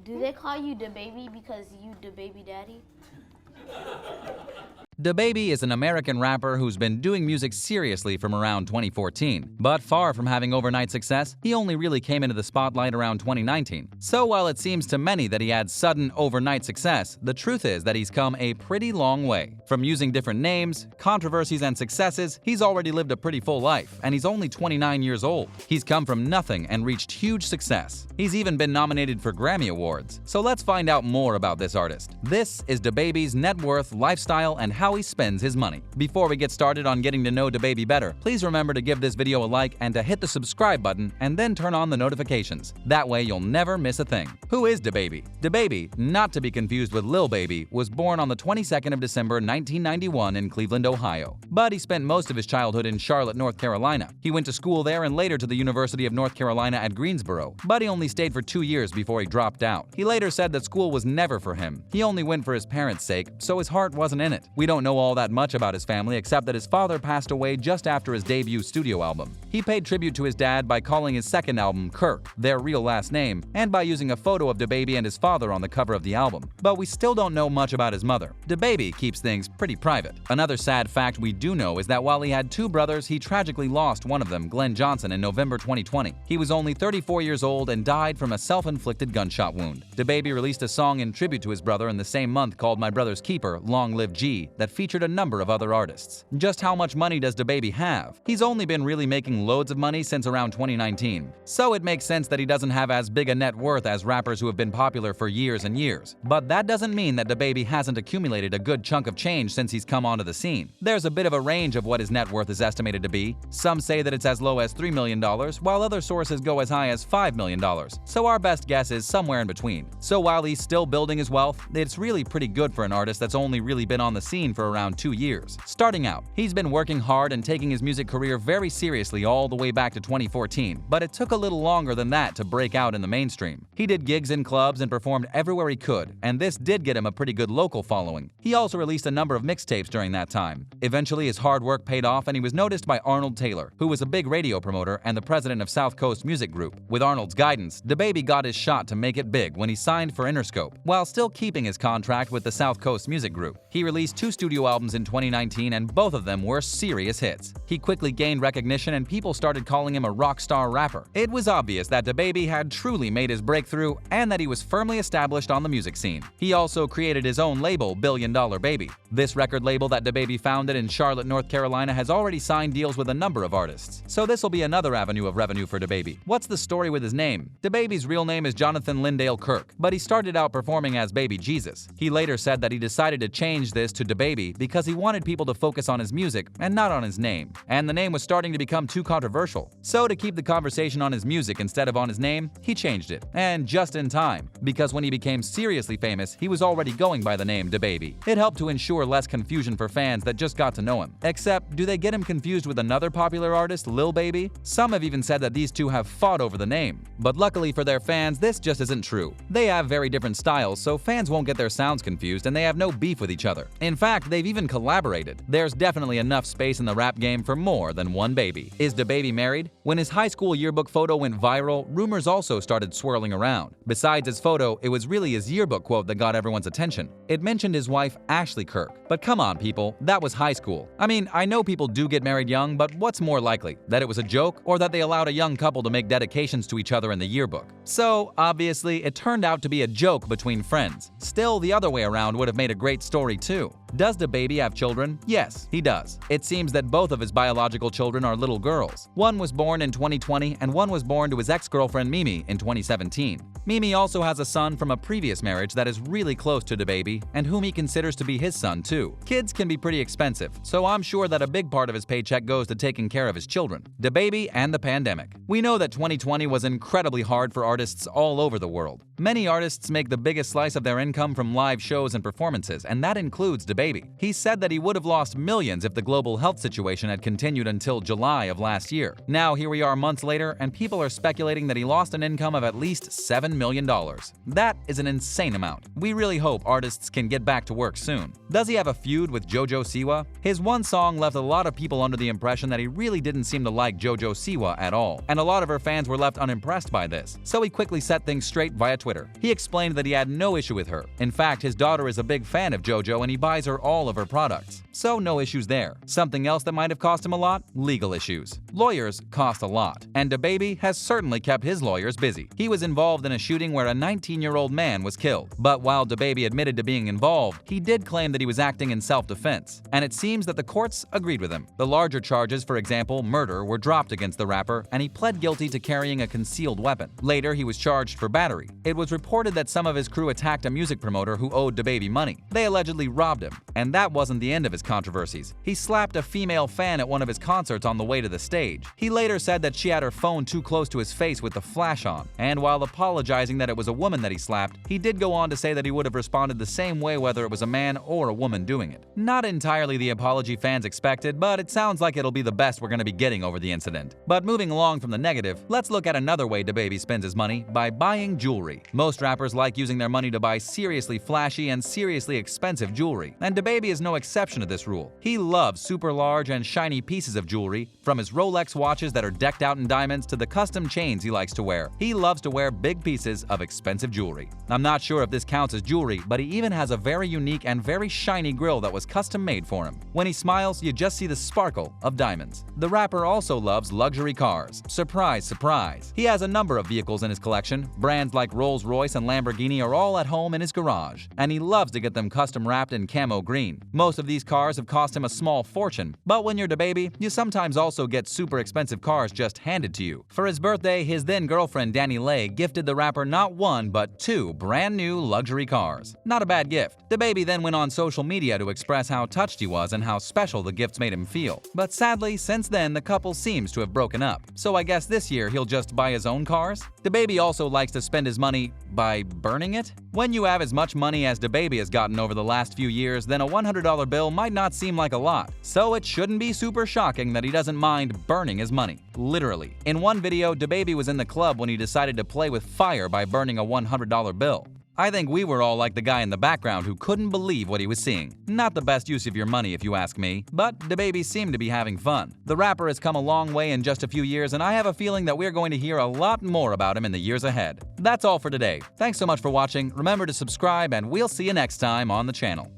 Do they call you DaBaby because you DaBaby daddy? DaBaby is an American rapper who's been doing music seriously from around 2014. But far from having overnight success, he only really came into the spotlight around 2019. So while it seems to many that he had sudden overnight success, the truth is that he's come a pretty long way. From using different names, controversies, and successes, he's already lived a pretty full life, and he's only 29 years old. He's come from nothing and reached huge success. He's even been nominated for Grammy Awards. So let's find out more about this artist. This is DaBaby's net worth, lifestyle, and how he spends his money. Before we get started on getting to know DaBaby better, please remember to give this video a like and to hit the subscribe button and then turn on the notifications. That way you'll never miss a thing. Who is DaBaby? DaBaby, not to be confused with Lil Baby, was born on the 22nd of December 1991 in Cleveland, Ohio. But he spent most of his childhood in Charlotte, North Carolina. He went to school there and later to the University of North Carolina at Greensboro, but he only stayed for 2 years before he dropped out. He later said that school was never for him. He only went for his parents' sake, so his heart wasn't in it. We don't know all that much about his family except that his father passed away just after his debut studio album. He paid tribute to his dad by calling his second album Kirk, their real last name, and by using a photo of DaBaby and his father on the cover of the album. But we still don't know much about his mother. DaBaby keeps things pretty private. Another sad fact we do know is that while he had 2 brothers, he tragically lost one of them, Glenn Johnson, in November 2020. He was only 34 years old and died from a self-inflicted gunshot wound. DaBaby released a song in tribute to his brother in the same month called My Brother's Keeper, Long Live G, that featured a number of other artists. Just how much money does DaBaby have? He's only been really making loads of money since around 2019. So it makes sense that he doesn't have as big a net worth as rappers who have been popular for years and years. But that doesn't mean that DaBaby hasn't accumulated a good chunk of change since he's come onto the scene. There's a bit of a range of what his net worth is estimated to be. Some say that it's as low as $3 million, while other sources go as high as $5 million. So our best guess is somewhere in between. So while he's still building his wealth, it's really pretty good for an artist that's only really been on the scene for around 2 years. Starting out, he's been working hard and taking his music career very seriously all the way back to 2014, but it took a little longer than that to break out in the mainstream. He did gigs in clubs and performed everywhere he could, and this did get him a pretty good local following. He also released a number of mixtapes during that time. Eventually, his hard work paid off and he was noticed by Arnold Taylor, who was a big radio promoter and the president of South Coast Music Group. With Arnold's guidance, DaBaby got his shot to make it big when he signed for Interscope, while still keeping his contract with the South Coast Music Group. He released 2 studio albums in 2019 and both of them were serious hits. He quickly gained recognition and people started calling him a rock star rapper. It was obvious that DaBaby had truly made his breakthrough and that he was firmly established on the music scene. He also created his own label, Billion Dollar Baby. This record label that DaBaby founded in Charlotte, North Carolina has already signed deals with a number of artists. So this will be another avenue of revenue for DaBaby. What's the story with his name? DaBaby's real name is Jonathan Lindale Kirk, but he started out performing as Baby Jesus. He later said that he decided to change this to DaBaby because he wanted people to focus on his music and not on his name. And the name was starting to become too controversial. So to keep the conversation on his music instead of on his name, he changed it. And just in time, because when he became seriously famous, he was already going by the name DaBaby. It helped to ensure less confusion for fans that just got to know him. Except, do they get him confused with another popular artist, Lil Baby? Some have even said that these two have fought over the name. But luckily for their fans, this just isn't true. They have very different styles, so fans won't get their sounds confused and they have no beef with each other. In fact, they've even collaborated. There's definitely enough space in the rap game for more than one baby. Is DaBaby married? When his high school yearbook photo went viral, rumors also started swirling around. Besides his photo, it was really his yearbook quote that got everyone's attention. It mentioned his wife, Ashley Kirk. But come on, people, that was high school. I mean, I know people do get married young, but what's more likely? That it was a joke, or that they allowed a young couple to make dedications to each other in the yearbook? So, obviously, it turned out to be a joke between friends. Still, the other way around would have made a great story too. Does DaBaby have children? Yes, he does. It seems that both of his biological children are little girls. One was born in 2020 and one was born to his ex-girlfriend Mimi in 2017. Mimi also has a son from a previous marriage that is really close to DaBaby and whom he considers to be his son too. Kids can be pretty expensive, so I'm sure that a big part of his paycheck goes to taking care of his children. DaBaby and the pandemic. We know that 2020 was incredibly hard for artists all over the world. Many artists make the biggest slice of their income from live shows and performances, and that includes DaBaby. DaBaby. He said that he would have lost millions if the global health situation had continued until July of last year. Now here we are months later, and people are speculating that he lost an income of at least $7 million. That is an insane amount. We really hope artists can get back to work soon. Does he have a feud with JoJo Siwa? His one song left a lot of people under the impression that he really didn't seem to like JoJo Siwa at all, and a lot of her fans were left unimpressed by this, so he quickly set things straight via Twitter. He explained that he had no issue with her. In fact, his daughter is a big fan of JoJo and he buys her all of her products. So no issues there. Something else that might have cost him a lot? Legal issues. Lawyers cost a lot, and DaBaby has certainly kept his lawyers busy. He was involved in a shooting where a 19-year-old man was killed, but while DaBaby admitted to being involved, he did claim that he was acting in self-defense, and it seems that the courts agreed with him. The larger charges, for example, murder, were dropped against the rapper, and he pled guilty to carrying a concealed weapon. Later, he was charged for battery. It was reported that some of his crew attacked a music promoter who owed DaBaby money. They allegedly robbed him, and that wasn't the end of his controversies. He slapped a female fan at one of his concerts on the way to the stage. He later said that she had her phone too close to his face with the flash on, and while apologizing that it was a woman that he slapped, he did go on to say that he would have responded the same way whether it was a man or a woman doing it. Not entirely the apology fans expected, but it sounds like it'll be the best we're going to be getting over the incident. But moving along from the negative, let's look at another way DaBaby spends his money: by buying jewelry. Most rappers like using their money to buy seriously flashy and seriously expensive jewelry, and DaBaby is no exception to this rule. He loves super large and shiny pieces of jewelry, from his Rolex watches that are decked out in diamonds to the custom chains he likes to wear. He loves to wear big pieces of expensive jewelry. I'm not sure if this counts as jewelry, but he even has a very unique and very shiny grill that was custom made for him. When he smiles, you just see the sparkle of diamonds. The rapper also loves luxury cars. Surprise, surprise. He has a number of vehicles in his collection. Brands like Rolls-Royce and Lamborghini are all at home in his garage, and he loves to get them custom wrapped in camo green. Most of these cars have cost him a small fortune, but when you're DaBaby, you sometimes also get super expensive cars just handed to you. For his birthday, his then girlfriend Danny Lay gifted the rapper not one but two brand new luxury cars. Not a bad gift. DaBaby then went on social media to express how touched he was and how special the gifts made him feel. But sadly, since then the couple seems to have broken up. So I guess this year he'll just buy his own cars? DaBaby also likes to spend his money by burning it? When you have as much money as DaBaby has gotten over the last few years, then a $100 bill might not seem like a lot. So it shouldn't be super shocking that he doesn't mind burning his money. Literally. In one video, DaBaby was in the club when he decided to play with fire by burning a $100 bill. I think we were all like the guy in the background who couldn't believe what he was seeing. Not the best use of your money if you ask me, but DaBaby seemed to be having fun. The rapper has come a long way in just a few years, and I have a feeling that we're going to hear a lot more about him in the years ahead. That's all for today. Thanks so much for watching. Remember to subscribe, and we'll see you next time on the channel.